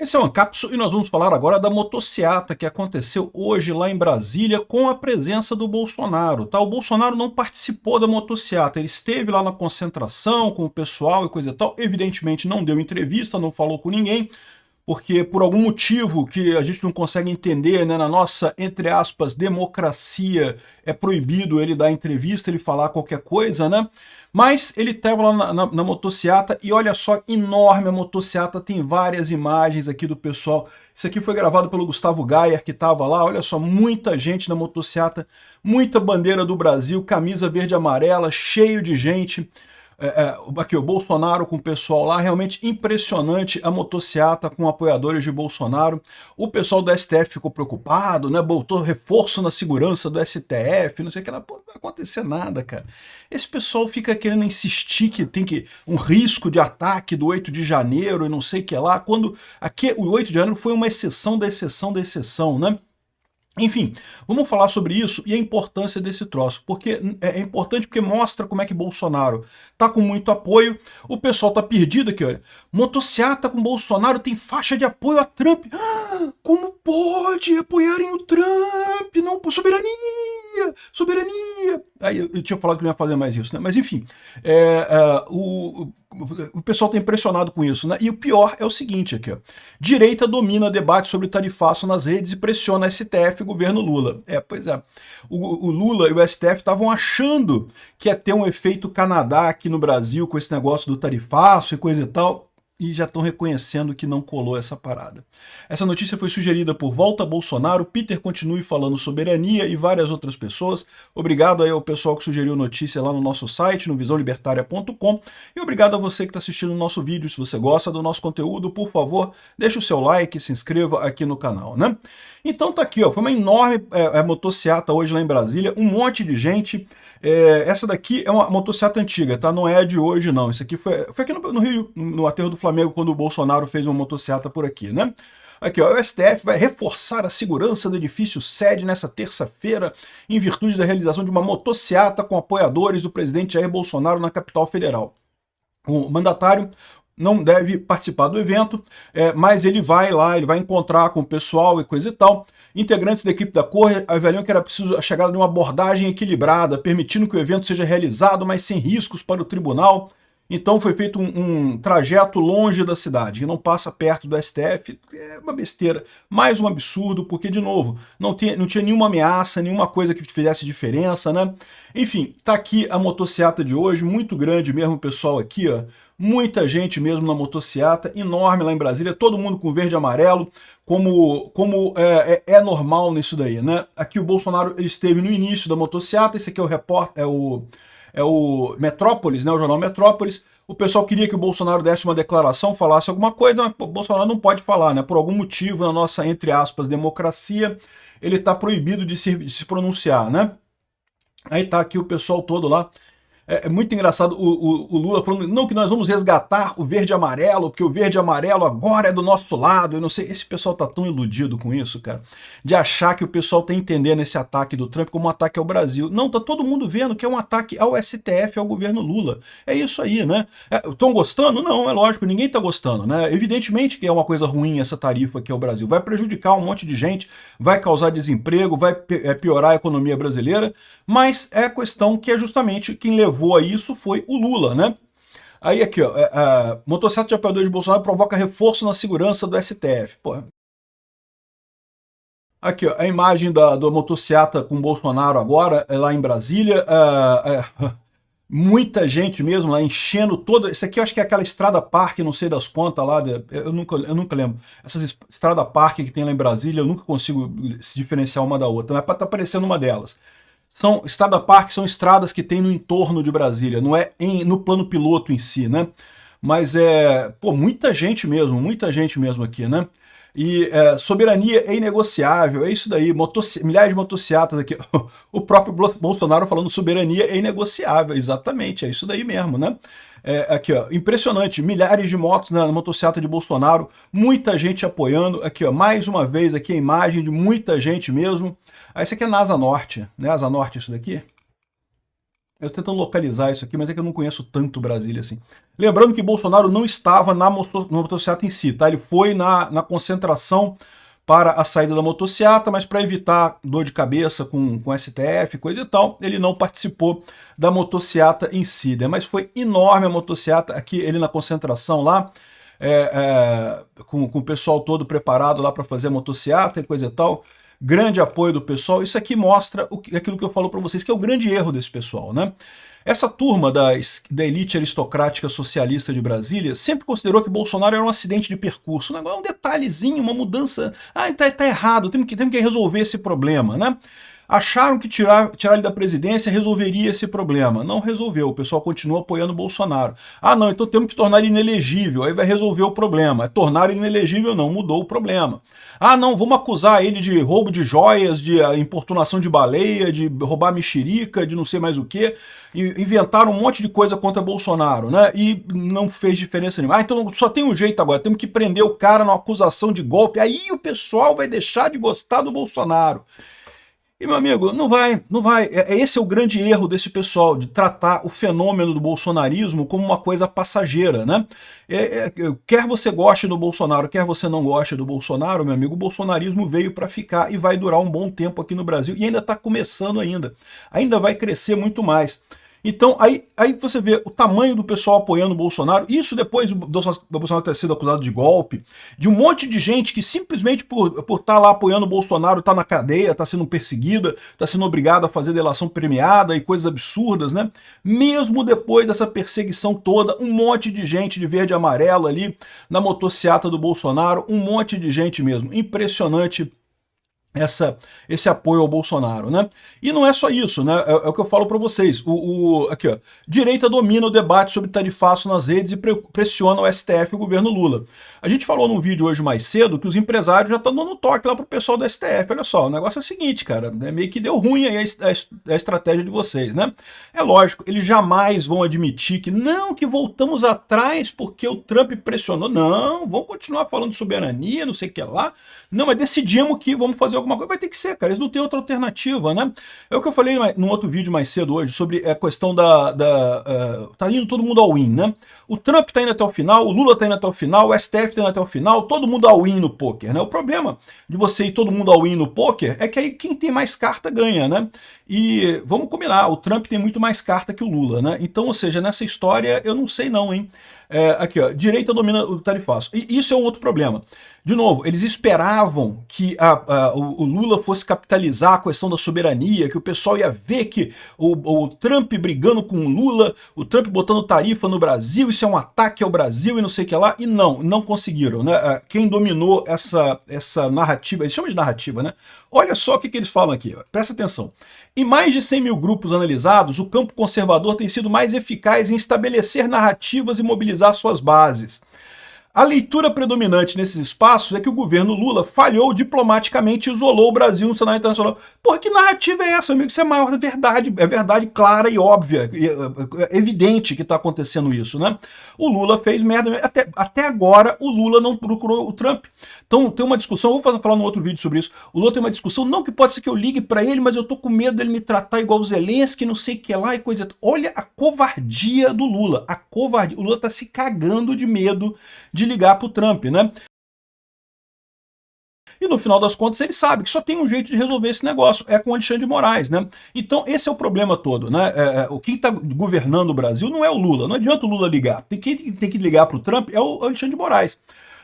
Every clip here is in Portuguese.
Esse é o Ancapso e nós vamos falar agora da motociata que aconteceu hoje lá em Brasília com a presença do Bolsonaro. Tá? O Bolsonaro não participou da motociata, ele esteve lá na concentração com o pessoal e coisa e tal, evidentemente não deu entrevista, não falou com ninguém, porque por algum motivo que a gente não consegue entender, né, na nossa, entre aspas, democracia, é proibido ele dar entrevista, ele falar qualquer coisa, né? Mas ele estava lá na motociata e olha só, enorme a motociata, tem várias imagens aqui do pessoal. Isso aqui foi gravado pelo Gustavo Gayer, que estava lá, olha só, muita gente na motociata, muita bandeira do Brasil, camisa verde e amarela, cheio de gente. Aqui o Bolsonaro com o pessoal lá, realmente impressionante a motociata com apoiadores de Bolsonaro. O pessoal do STF ficou preocupado, né? Botou reforço na segurança do STF, não sei o que lá. Pô, não vai acontecer nada, cara. Esse pessoal fica querendo insistir que tem um risco de ataque do 8 de janeiro e não sei o que lá, quando aqui o 8 de janeiro foi uma exceção da exceção da exceção, né? Enfim, vamos falar sobre isso e a importância desse troço, porque é importante porque mostra como é que Bolsonaro tá com muito apoio, o pessoal tá perdido aqui, olha, motociata com Bolsonaro tem faixa de apoio a Trump, como pode apoiarem o Trump, não, soberania, soberania, aí eu tinha falado que não ia fazer mais isso, né, mas enfim, o pessoal tá impressionado com isso, né? E o pior é o seguinte aqui, ó. Direita domina debate sobre tarifaço nas redes e pressiona STF e governo Lula. Pois é. O Lula e o STF estavam achando que ia ter um efeito Canadá aqui no Brasil com esse negócio do tarifaço e coisa e tal, e já estão reconhecendo que não colou essa parada. Essa notícia foi sugerida por Volta Bolsonaro, Peter Continue Falando Soberania e várias outras pessoas. Obrigado aí ao pessoal que sugeriu notícia lá no nosso site, no visãolibertaria.com, e obrigado a você que está assistindo o nosso vídeo. Se você gosta do nosso conteúdo, por favor, deixe o seu like e se inscreva aqui no canal, né? Então tá aqui, ó, foi uma enorme motociata hoje lá em Brasília, um monte de gente. Essa daqui é uma motociata antiga, tá? Não é a de hoje, não. Isso aqui foi aqui no Rio, no aterro do Flamengo, quando o Bolsonaro fez uma motociata por aqui, né? Aqui, ó, o STF vai reforçar a segurança do edifício sede nessa terça-feira, em virtude da realização de uma motociata com apoiadores do presidente Jair Bolsonaro na capital federal. O mandatário não deve participar do evento, mas ele vai lá, ele vai encontrar com o pessoal e coisa e tal. Integrantes da equipe da Corte avaliam que era preciso a chegada de uma abordagem equilibrada, permitindo que o evento seja realizado, mas sem riscos para o tribunal. Então foi feito um trajeto longe da cidade, que não passa perto do STF. É uma besteira, mais um absurdo, porque, de novo, não tinha nenhuma ameaça, nenhuma coisa que fizesse diferença, né? Enfim, tá aqui a motociata de hoje, muito grande mesmo, pessoal, aqui, ó. Muita gente mesmo na motociata, enorme lá em Brasília, todo mundo com verde e amarelo, como é normal nisso daí, né? Aqui o Bolsonaro ele esteve no início da motociata, esse aqui é o repórter, é o Metrópolis, né, o jornal Metrópolis. O pessoal queria que o Bolsonaro desse uma declaração, falasse alguma coisa, mas o Bolsonaro não pode falar, né? Por algum motivo, na nossa, entre aspas, democracia, ele está proibido de se pronunciar, né? Aí tá aqui o pessoal todo lá. É muito engraçado o Lula falando, não, que nós vamos resgatar o verde e amarelo, porque o verde e amarelo agora é do nosso lado, eu não sei, esse pessoal tá tão iludido com isso, cara, de achar que o pessoal tá entendendo esse ataque do Trump como um ataque ao Brasil. Não, tá todo mundo vendo que é um ataque ao STF, ao governo Lula. É isso aí, né? Estão gostando? Não, é lógico, ninguém tá gostando, né? Evidentemente que é uma coisa ruim essa tarifa aqui ao Brasil, vai prejudicar um monte de gente, vai causar desemprego, vai piorar a economia brasileira, mas é a questão que é justamente quem levou a isso foi o Lula, né? Aí aqui, ó, motociata de apoiadores de Bolsonaro provoca reforço na segurança do STF. Pô. Aqui, ó, a imagem da motociata com Bolsonaro agora, lá em Brasília, muita gente mesmo lá enchendo toda. Isso aqui eu acho que é aquela estrada parque, não sei das quantas lá, eu nunca lembro. Essas estrada parque que tem lá em Brasília, eu nunca consigo se diferenciar uma da outra, mas tá parecendo uma delas. Estrada parque são estradas que tem no entorno de Brasília, não é no plano piloto em si, né? Mas pô, muita gente mesmo aqui, né? E soberania é inegociável, é isso daí, milhares de motociatas aqui. O próprio Bolsonaro falando soberania é inegociável, exatamente, é isso daí mesmo, né? Aqui, ó, impressionante, milhares de motos na motociata de Bolsonaro, muita gente apoiando. Aqui, ó, mais uma vez aqui a imagem de muita gente mesmo. Esse aqui é na Asa Norte, né? Asa Norte isso daqui. Eu tô tentando localizar isso aqui, mas é que eu não conheço tanto Brasília assim. Lembrando que Bolsonaro não estava na motociata em si, tá? Ele foi na concentração para a saída da motociata, mas para evitar dor de cabeça com STF, coisa e tal, ele não participou da motociata em si, né? Mas foi enorme a motociata, aqui ele na concentração lá, com o pessoal todo preparado lá para fazer a motociata e coisa e tal, grande apoio do pessoal. Isso aqui mostra aquilo que eu falo para vocês, que é o grande erro desse pessoal, né? Essa turma da elite aristocrática socialista de Brasília sempre considerou que Bolsonaro era um acidente de percurso. É um detalhezinho, uma mudança. Ah, tá errado, temos que resolver esse problema, né? Acharam que tirar ele da presidência resolveria esse problema. Não resolveu, o pessoal continua apoiando o Bolsonaro. Ah, não, então temos que tornar ele inelegível, aí vai resolver o problema. Tornar ele inelegível não, mudou o problema. Ah, não, vamos acusar ele de roubo de joias, de importunação de baleia, de roubar mexerica, de não sei mais o quê. Inventaram um monte de coisa contra Bolsonaro, né? E não fez diferença nenhuma. Ah, então só tem um jeito agora, temos que prender o cara numa acusação de golpe, aí o pessoal vai deixar de gostar do Bolsonaro. E, meu amigo, não vai. Esse é o grande erro desse pessoal, de tratar o fenômeno do bolsonarismo como uma coisa passageira, né? Quer você goste do Bolsonaro, quer você não goste do Bolsonaro, meu amigo, o bolsonarismo veio para ficar e vai durar um bom tempo aqui no Brasil. E ainda está começando ainda. Ainda vai crescer muito mais. Então, aí você vê o tamanho do pessoal apoiando o Bolsonaro, isso depois do Bolsonaro ter sido acusado de golpe, de um monte de gente que simplesmente por estar lá apoiando o Bolsonaro está na cadeia, está sendo perseguida, está sendo obrigada a fazer delação premiada e coisas absurdas, né? Mesmo depois dessa perseguição toda, um monte de gente de verde e amarelo ali na motociata do Bolsonaro, um monte de gente mesmo, impressionante esse apoio ao Bolsonaro, né? E não é só isso, né? É o que eu falo para vocês. Aqui, ó, direita domina o debate sobre tarifaço nas redes e pressiona o STF e o governo Lula. A gente falou num vídeo hoje mais cedo que os empresários já estão dando toque lá pro pessoal do STF. Olha só, o negócio é o seguinte, cara, meio que deu ruim aí a estratégia de vocês, né? É lógico, eles jamais vão admitir que voltamos atrás porque o Trump pressionou. Não, vamos continuar falando de soberania, não sei o que lá. Não, mas decidimos que vamos fazer alguma coisa. Vai ter que ser, cara, eles não têm outra alternativa, né? É o que eu falei num outro vídeo mais cedo hoje sobre a questão tá indo todo mundo ao win, né? O Trump tá indo até o final, o Lula tá indo até o final, o STF tá indo até o final, todo mundo ao win no poker, né? O problema de você ir todo mundo ao win no poker é que aí quem tem mais carta ganha, né? E vamos combinar, o Trump tem muito mais carta que o Lula, né? Então, ou seja, nessa história eu não sei não, hein? Aqui, ó, direita domina o tarifaço. E isso é um outro problema. De novo, eles esperavam que o Lula fosse capitalizar a questão da soberania, que o pessoal ia ver que o Trump brigando com o Lula, o Trump botando tarifa no Brasil, isso é um ataque ao Brasil e não sei o que lá, e não conseguiram, né? Quem dominou essa narrativa, eles chamam de narrativa, né? Olha só o que eles falam aqui, ó. Presta atenção. Em mais de 100 mil grupos analisados, o campo conservador tem sido mais eficaz em estabelecer narrativas e mobilizar suas bases. A leitura predominante nesses espaços é que o governo Lula falhou diplomaticamente e isolou o Brasil no cenário internacional. Porra, que narrativa é essa, amigo? Isso é a maior verdade, é verdade clara e óbvia, é evidente que está acontecendo isso, né? O Lula fez merda, até agora o Lula não procurou o Trump. Então tem uma discussão, vou falar num outro vídeo sobre isso, o Lula tem uma discussão, não que pode ser que eu ligue para ele, mas eu tô com medo dele me tratar igual o Zelensky, não sei o que lá e coisa. Olha a covardia do Lula, a covardia. O Lula tá se cagando de medo de ligar pro Trump, né? E no final das contas ele sabe que só tem um jeito de resolver esse negócio, é com o Alexandre de Moraes, né? Então esse é o problema todo, né? Quem está governando o Brasil não é o Lula, não adianta o Lula ligar. Quem tem que ligar pro Trump é o Alexandre de Moraes.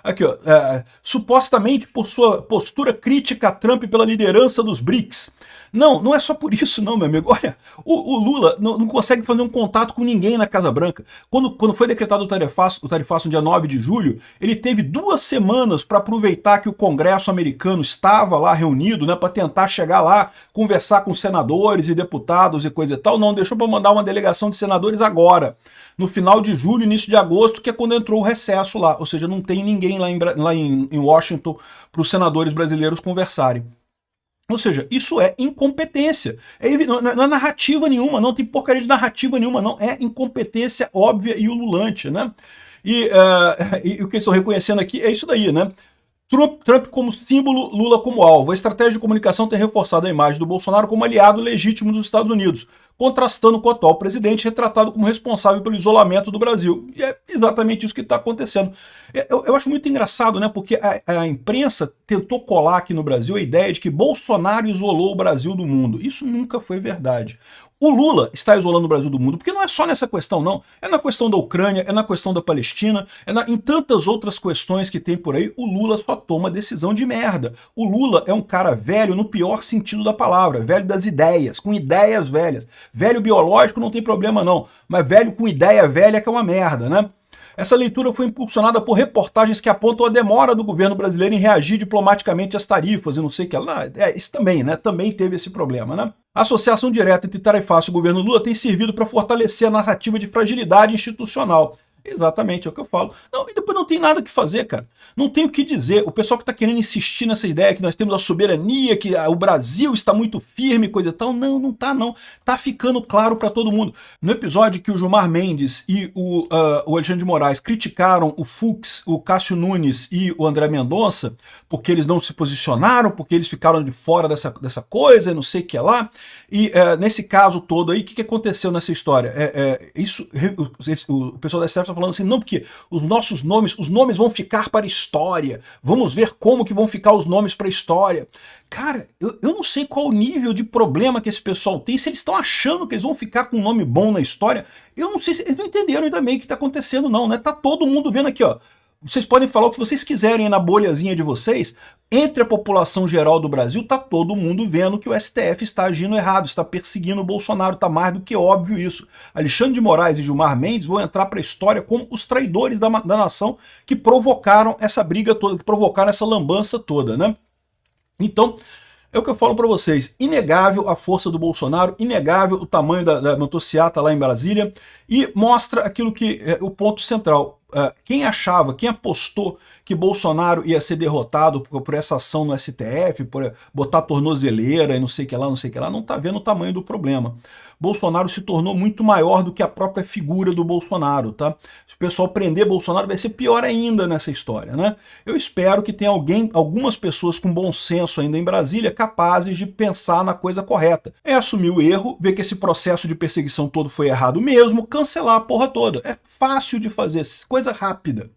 Aqui, ó, supostamente por sua postura crítica a Trump pela liderança dos BRICS. Não é só por isso não, meu amigo. Olha, o Lula não consegue fazer um contato com ninguém na Casa Branca. Quando foi decretado o tarifaço no dia 9 de julho, ele teve 2 semanas para aproveitar que o Congresso americano estava lá reunido, né, para tentar chegar lá, conversar com senadores e deputados e coisa e tal. Não, deixou para mandar uma delegação de senadores agora, no final de julho, início de agosto, que é quando entrou o recesso lá. Ou seja, não tem ninguém lá em Washington para os senadores brasileiros conversarem. Ou seja, isso é incompetência. Não é narrativa nenhuma, não tem porcaria de narrativa nenhuma, não. É incompetência óbvia e ululante, né? E o que eles estão reconhecendo aqui é isso daí, né? Trump como símbolo, Lula como alvo. A estratégia de comunicação tem reforçado a imagem do Bolsonaro como aliado legítimo dos Estados Unidos, contrastando com o atual presidente, retratado como responsável pelo isolamento do Brasil. E é exatamente isso que está acontecendo. Eu acho muito engraçado, né? Porque a imprensa tentou colar aqui no Brasil a ideia de que Bolsonaro isolou o Brasil do mundo. Isso nunca foi verdade. O Lula está isolando o Brasil do mundo, porque não é só nessa questão, não. É na questão da Ucrânia, é na questão da Palestina, em tantas outras questões que tem por aí, o Lula só toma decisão de merda. O Lula é um cara velho no pior sentido da palavra, velho das ideias, com ideias velhas. Velho biológico não tem problema não, mas velho com ideia velha que é uma merda, né? Essa leitura foi impulsionada por reportagens que apontam a demora do governo brasileiro em reagir diplomaticamente às tarifas e não sei o que lá. Isso também, né? Também teve esse problema, né? A associação direta entre tarifaço e o governo Lula tem servido para fortalecer a narrativa de fragilidade institucional. Exatamente, é o que eu falo. Não, e depois não tem nada que fazer, cara. Não tem o que dizer. O pessoal que está querendo insistir nessa ideia que nós temos a soberania, que o Brasil está muito firme, coisa e tal. Não, não tá não. Tá ficando claro para todo mundo. No episódio que o Gilmar Mendes e o Alexandre de Moraes criticaram o Fux, o Cássio Nunes e o André Mendonça, porque eles não se posicionaram, porque eles ficaram de fora dessa coisa, não sei o que lá. E nesse caso todo aí, o que aconteceu nessa história? O pessoal da STF está falando assim, não, porque os nomes vão ficar para a história. Vamos ver como que vão ficar os nomes para a história. Cara, eu não sei qual o nível de problema que esse pessoal tem, se eles estão achando que eles vão ficar com um nome bom na história. Eu não sei se eles não entenderam ainda bem o que está acontecendo não, né? Tá todo mundo vendo aqui, ó. Vocês podem falar o que vocês quiserem na bolhazinha de vocês, entre a população geral do Brasil, tá todo mundo vendo que o STF está agindo errado, está perseguindo o Bolsonaro, tá mais do que óbvio isso. Alexandre de Moraes e Gilmar Mendes vão entrar para a história como os traidores da nação que provocaram essa briga toda, que provocaram essa lambança toda, né? Então, é o que eu falo para vocês, inegável a força do Bolsonaro, inegável o tamanho da motociata lá em Brasília, e mostra aquilo que é o ponto central. Quem achava, quem apostou que Bolsonaro ia ser derrotado por essa ação no STF, por botar tornozeleira e não sei o que lá, não está vendo o tamanho do problema. Bolsonaro se tornou muito maior do que a própria figura do Bolsonaro, tá? Se o pessoal prender Bolsonaro vai ser pior ainda nessa história, né? Eu espero que tenha algumas pessoas com bom senso ainda em Brasília capazes de pensar na coisa correta. É assumir o erro, ver que esse processo de perseguição todo foi errado mesmo, cancelar a porra toda. É fácil de fazer, coisa rápida.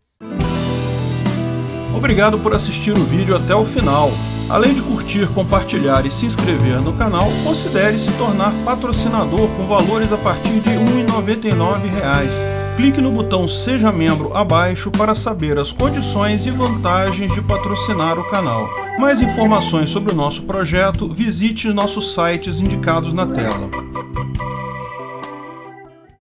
Obrigado por assistir o vídeo até o final. Além de curtir, compartilhar e se inscrever no canal, considere se tornar patrocinador com valores a partir de R$ 1,99. Clique no botão Seja Membro abaixo para saber as condições e vantagens de patrocinar o canal. Mais informações sobre o nosso projeto, visite nossos sites indicados na tela.